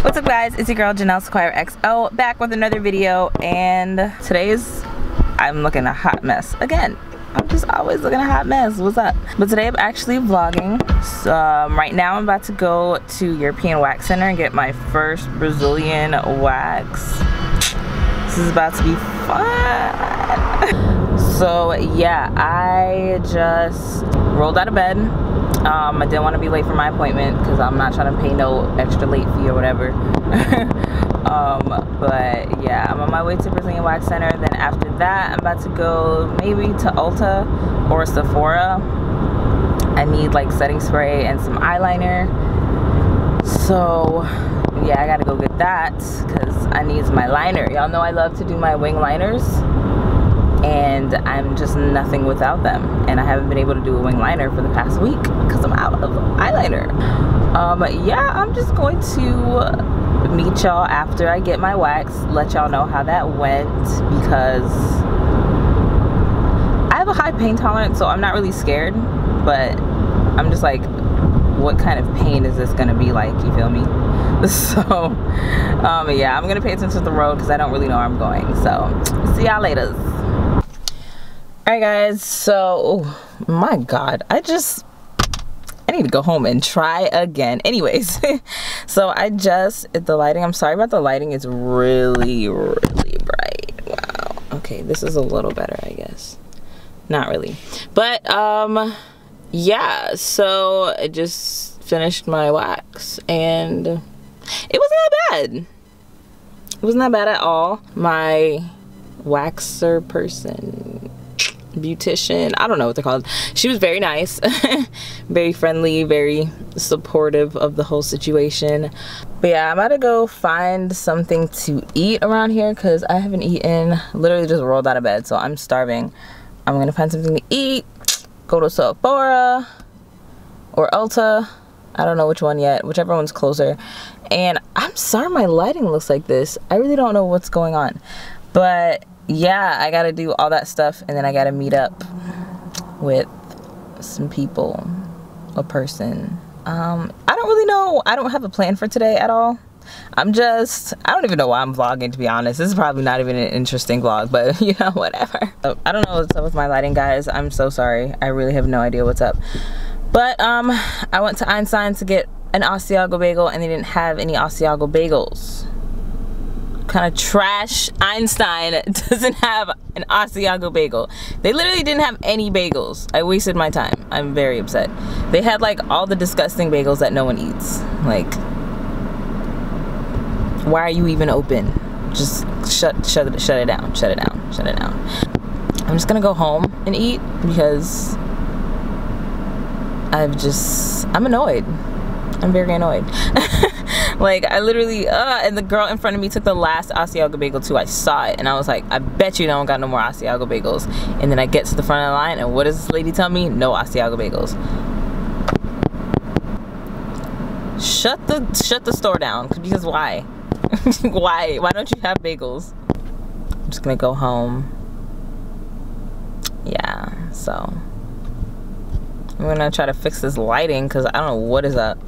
What's up guys, it's your girl Janelle Squire XO back with another video, and I'm looking a hot mess again. I'm just always looking a hot mess. What's up? But today I'm actually vlogging. So right now I'm about to go to European Wax Center and get my first Brazilian wax. This is about to be fun. So yeah, I just rolled out of bed. I didn't want to be late for my appointment because I'm not trying to pay no extra late fee or whatever. But yeah, I'm on my way to Brazilian Wax Center. Then after that, I'm about to go maybe to Ulta or Sephora. I need like setting spray and some eyeliner. So yeah, I gotta go get that because I need my liner. Y'all know I love to do my wing liners, and I'm just nothing without them, and I haven't been able to do a wing liner for the past week because I'm out of eyeliner. Yeah, I'm just going to meet y'all after I get my wax, let y'all know how that went, because I have a high pain tolerance, so I'm not really scared, but I'm just like, what kind of pain is this gonna be like, you feel me? So yeah, I'm gonna pay attention to the road because I don't really know where I'm going. So see y'all later. Alright guys, so oh my god, I need to go home and try again. Anyways, so the lighting, I'm sorry about the lighting, it's really bright. Wow. Okay, this is a little better, I guess. Not really. But yeah, so I just finished my wax and it wasn't that bad. It wasn't that bad at all. My waxer person, beautician, I don't know what they're called, she was very nice. Very friendly, very supportive of the whole situation. But yeah, I'm about to go find something to eat around here because I haven't eaten, literally just rolled out of bed, so I'm starving. I'm gonna find something to eat, go to Sephora or Ulta, I don't know which one yet, whichever one's closer. And I'm sorry my lighting looks like this, I really don't know what's going on. But yeah, I gotta do all that stuff, and then I gotta meet up with some people, a person. I don't really know, I don't have a plan for today at all. I don't even know why I'm vlogging, to be honest. This is probably not even an interesting vlog, but you know, whatever. I don't know what's up with my lighting, guys. I'm so sorry, I really have no idea what's up. But I went to Einstein to get an Asiago bagel, and they didn't have any Asiago bagels. Kind of trash. Einstein doesn't have an Asiago bagel. They literally didn't have any bagels. I wasted my time. I'm very upset. They had like all the disgusting bagels that no one eats. Like, why are you even open? Just shut it down. Shut it down. I'm just gonna go home and eat because I'm annoyed. I'm very annoyed. Like, I literally, and the girl in front of me took the last Asiago bagel too. I saw it and I was like, I bet you don't got no more Asiago bagels. And then I get to the front of the line, and what does this lady tell me? No Asiago bagels. Shut the store down, because why? Why don't you have bagels? I'm just gonna go home. Yeah, so I'm gonna try to fix this lighting because I don't know what is up.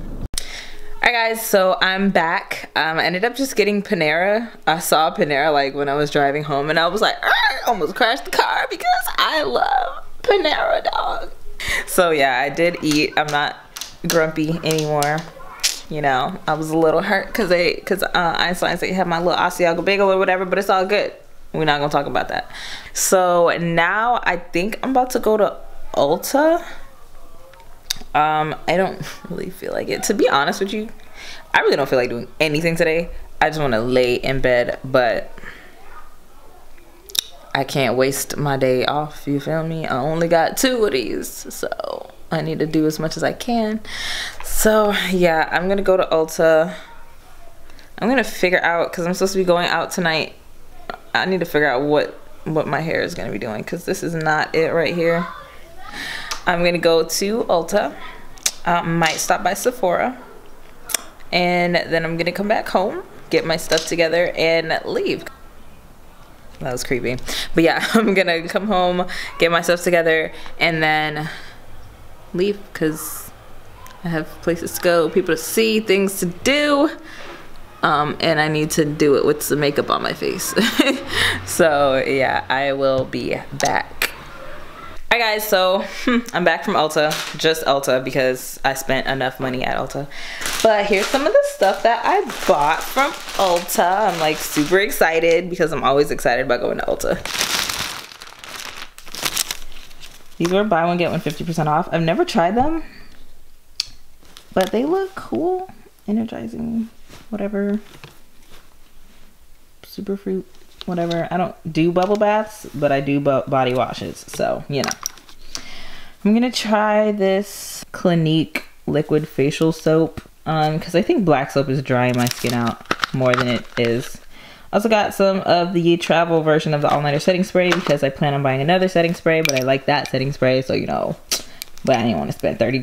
Alright guys, so I'm back. I ended up just getting Panera. I saw Panera like when I was driving home, and I was like, I almost crashed the car because I love Panera, dog. So yeah, I did eat. I'm not grumpy anymore. You know, I was a little hurt because Einstein said you had my little Asiago bagel or whatever, but it's all good. We're not gonna talk about that. So now I think I'm about to go to Ulta. I don't really feel like it, to be honest with you. I really don't feel like doing anything today. I just want to lay in bed, but I can't waste my day off, you feel me? I only got 2 of these, so I need to do as much as I can. So yeah, I'm gonna go to Ulta. I'm gonna figure out, because I'm supposed to be going out tonight, I need to figure out what my hair is gonna be doing, because this is not it right here. I'm gonna go to Ulta, might stop by Sephora, and then I'm gonna come back home, get my stuff together, and leave. That was creepy. But yeah, I'm gonna come home, get my stuff together, and then leave, because I have places to go, people to see, things to do. and I need to do it with some makeup on my face. So yeah, I will be back. Hi guys, so I'm back from Ulta, just Ulta because I spent enough money at Ulta. But here's some of the stuff that I bought from Ulta. I'm like super excited because I'm always excited about going to Ulta. These were buy one get one 50% off. I've never tried them, but they look cool. Energizing, whatever. Superfruit, whatever. I don't do bubble baths, but I do body washes, so you know. I'm gonna try this Clinique liquid facial soap because I think black soap is drying my skin out more than it is. Also got some of the travel version of the all-nighter setting spray because I plan on buying another setting spray, but I like that setting spray, so you know. But I didn't want to spend $30.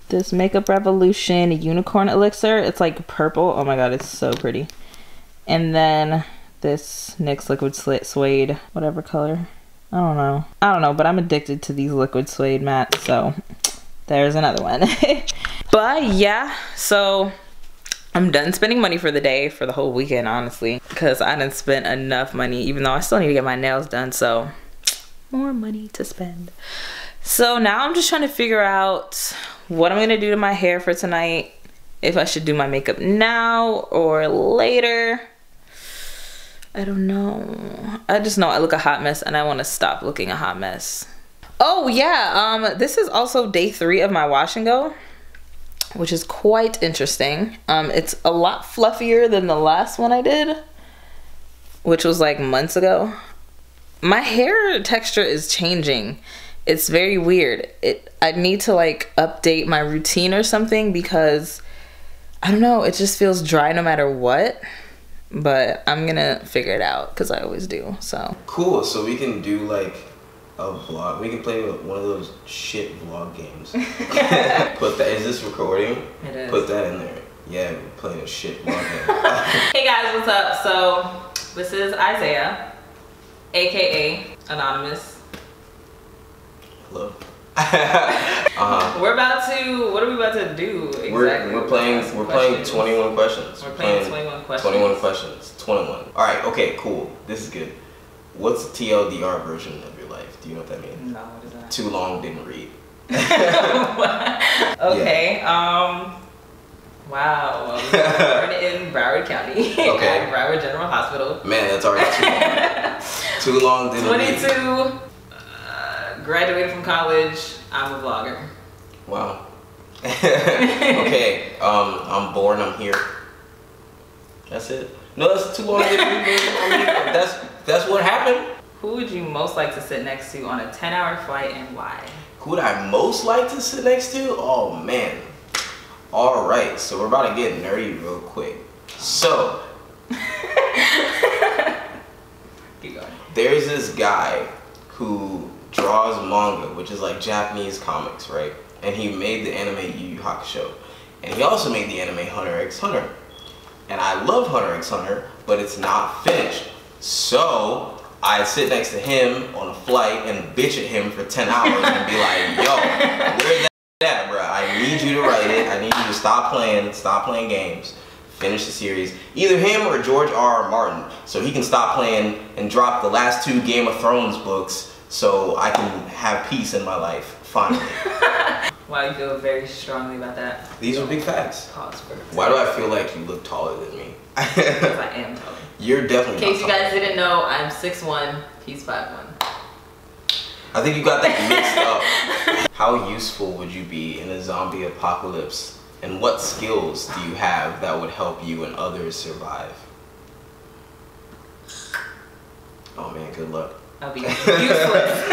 This Makeup Revolution unicorn elixir. It's like purple. Oh my god, it's so pretty. And then this NYX liquid suede, whatever color. I don't know, but I'm addicted to these liquid suede mattes, so there's another one. But yeah, so I'm done spending money for the day, for the whole weekend, honestly, because I didn't spend enough money, even though I still need to get my nails done, so more money to spend. So now I'm just trying to figure out what I'm gonna do to my hair for tonight, if I should do my makeup now or later. I don't know. I just know I look a hot mess and I want to stop looking a hot mess. Oh yeah, this is also day 3 of my wash and go, which is quite interesting. It's a lot fluffier than the last one I did, which was like months ago. My hair texture is changing. It's very weird. I need to like update my routine or something because I don't know, it just feels dry no matter what. But I'm gonna figure it out because I always do. So cool. So we can do like a vlog. We can play one of those shit vlog games. Put that. Is this recording? It is. Put that in there. Yeah, we're playing a shit vlog game. Hey guys, what's up? So this is Isaiah, aka Anonymous. Hello. We're about to. What are we about to do exactly? We're playing 21 questions. We're playing 21 questions. 21 questions. 21. All right. Okay. Cool. This is good. What's the TLDR version of your life? Do you know what that means? No. What is that? Too long, didn't read. Okay. Yeah. Wow. Well, we were born in Broward County. Okay. At Broward General Hospital. Man, that's already too long. Too long, didn't read. 22. Graduated from college. I'm a vlogger. Wow. Okay. I'm born. I'm here. That's it. No, that's too long. That's what happened. Who would you most like to sit next to on a 10-hour flight and why? Who would I most like to sit next to? Oh man. All right. So we're about to get nerdy real quick. So. Keep going. There's this guy who draws manga, which is like Japanese comics, right? And he made the anime Yu Yu Hakusho. And he also made the anime Hunter x Hunter. And I love Hunter x Hunter, but it's not finished. So I sit next to him on a flight and bitch at him for 10 hours and be like, yo, where's that, bro? I need you to write it. I need you to stop playing games. Finish the series. Either him or George R.R. Martin, so he can stop playing and drop the last 2 Game of Thrones books so I can have peace in my life, finally. Wow, you feel very strongly about that. These are big facts. Pause for Why do I feel like you look taller than me? Because I am taller. You're definitely In case you guys didn't know, I'm 6'1", he's 5'1". I think you got that mixed up. How useful would you be in a zombie apocalypse? And what skills do you have that would help you and others survive? Oh man, good luck. I'll be useless.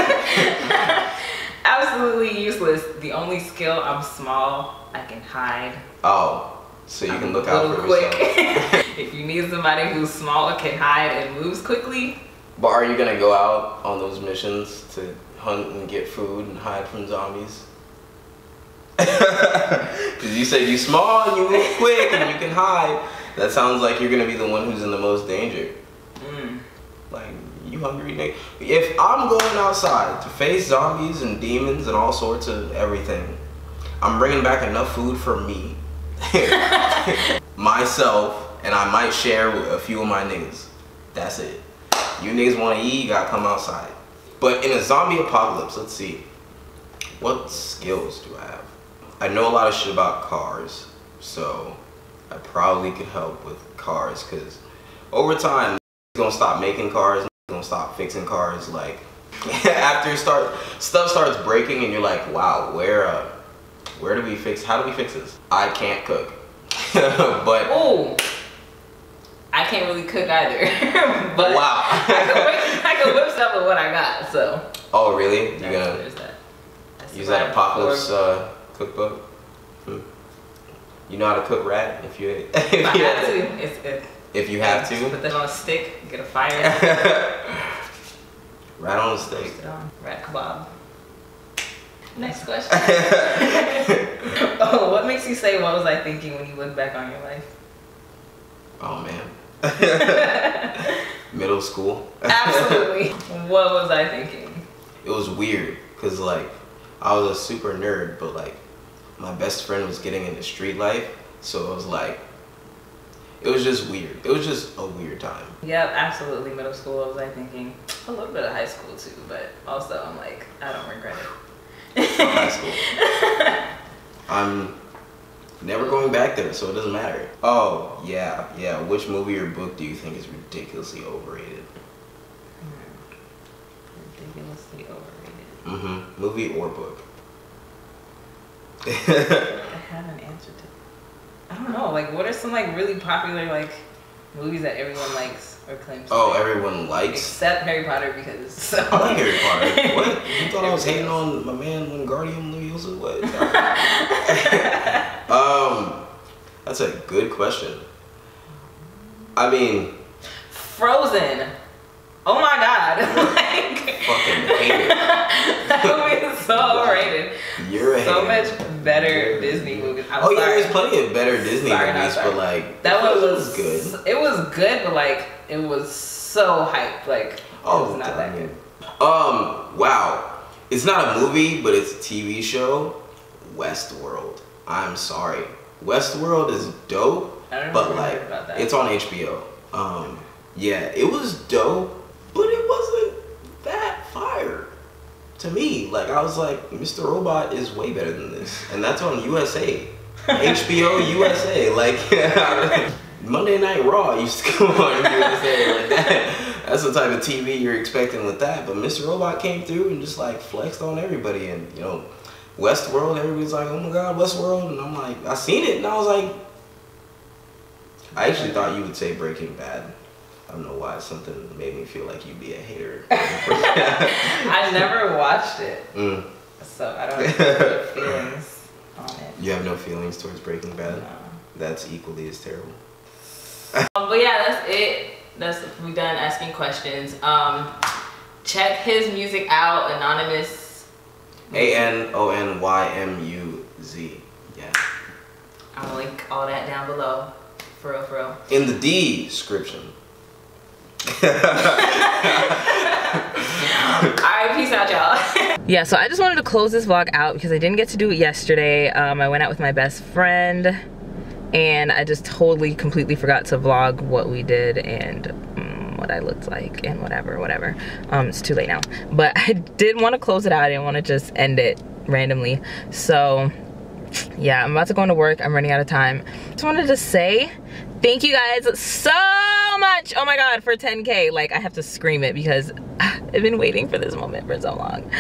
Absolutely useless. The only skill, I'm small, I can hide. Oh, so you can look out for yourself. If you need somebody who's small, can hide, and moves quickly. But are you gonna go out on those missions to hunt and get food and hide from zombies? Because you said you small and you move quick and you can hide. That sounds like you're gonna be the one who's in the most danger. Like, you hungry, Nick? If I'm going outside to face zombies and demons and all sorts of everything, I'm bringing back enough food for me. myself, and I might share with a few of my niggas. That's it. You niggas want to eat, you gotta come outside. But in a zombie apocalypse, let's see. What skills do I have? I know a lot of shit about cars, so I probably could help with cars, because over time, gonna stop making cars, gonna stop fixing cars. Like after stuff starts breaking, and you're like, wow, where do we fix? How do we fix this? I can't cook, but oh, I can't really cook either. But wow, I can whip stuff with what I got. So. Oh really? You gonna use that apocalypse cookbook? You know how to cook rat if you if I have to. If you have to. Put that on a stick, get a fire. Rat on a stick. Rat kebab. Next question. Oh, what makes you say, what was I thinking when you look back on your life? Oh man. Middle school. Absolutely. What was I thinking? It was weird, cause like I was a super nerd, but like my best friend was getting into street life, so it was like, it was just weird. It was just a weird time. Yep, absolutely. Middle school, what was I thinking? A little bit of high school too, but also I'm like, I don't regret it. High school. I'm never going back there, so it doesn't matter. Oh, yeah. Which movie or book do you think is ridiculously overrated? Ridiculously overrated. Mm-hmm. Movie or book? I haven't answered it. I don't know. Like, what are some like really popular like movies that everyone likes or claims? Oh, everyone likes. Except Harry Potter, because so. I like Harry Potter. What? You thought I was hating on my man Wingardium Leviosa? What? That's a good question. I mean, Frozen. Oh my god. Like, fucking hate it. That movie is so overrated. You're a so hater. much better Disney movies. Yeah, there's plenty of better Disney movies, but like that one was good. It was good, but like it was so hyped. Like it was not that good. Wow. It's not a movie, but it's a TV show. Westworld. I'm sorry. Westworld is dope, but like it's on HBO. Yeah, it was dope, but it wasn't that fire to me. Like I was like, Mr. Robot is way better than this, and that's on USA, HBO USA. Like Monday Night Raw used to come on USA like that. That's the type of TV you're expecting with that. But Mr. Robot came through and just like flexed on everybody, and you know, Westworld. Everybody's like, oh my god, Westworld, and I'm like, I seen it, and I was like, I actually thought you would say Breaking Bad. I don't know why, something made me feel like you'd be a hater. I never watched it, so I don't have feelings on it. You have no feelings towards Breaking Bad? No. That's equally as terrible. But yeah, that's it. We done asking questions. Check his music out, Anonymuz. ANONYMUZ. Yeah. I'm gonna link all that down below. For real. In the description. Alright, peace out, y'all. Yeah, so I just wanted to close this vlog out because I didn't get to do it yesterday. I went out with my best friend and I just completely forgot to vlog what we did and what I looked like and whatever. It's too late now, but I did want to close it out. I didn't want to just end it randomly. So yeah, I'm about to go into work. I'm running out of time. Just wanted to say thank you guys so much, oh my god, for 10K. Like, I have to scream it because I've been waiting for this moment for so long.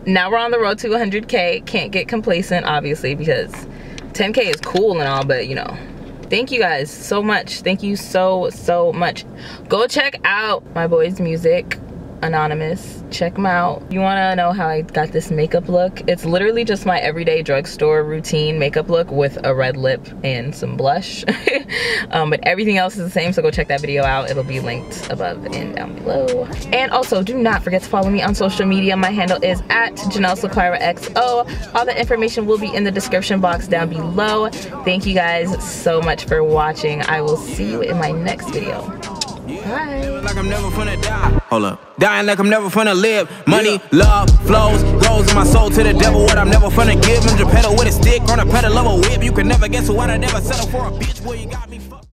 Now we're on the road to 100K. Can't get complacent, obviously, because 10K is cool and all, but you know, thank you guys so much. Thank you so much. Go check out my boy's music, Anonymuz. Check them out. You want to know how I got this makeup look? It's literally just my everyday drugstore routine makeup look with a red lip and some blush. But everything else is the same, so go check that video out. It'll be linked above and down below. And also, do not forget to follow me on social media. My handle is @JanelleSequeiraXO. All the information will be in the description box down below. Thank you guys so much for watching. I will see you in my next video. Hi. Like I'm never finna die. Hold up. Dying like I'm never finna live. Money, love, flows, goes in my soul to the devil. What I'm never finna give him. Pedal with a stick on a pedal of a whip. You can never guess who I'd never settle for a bitch. Boy, you got me fucked.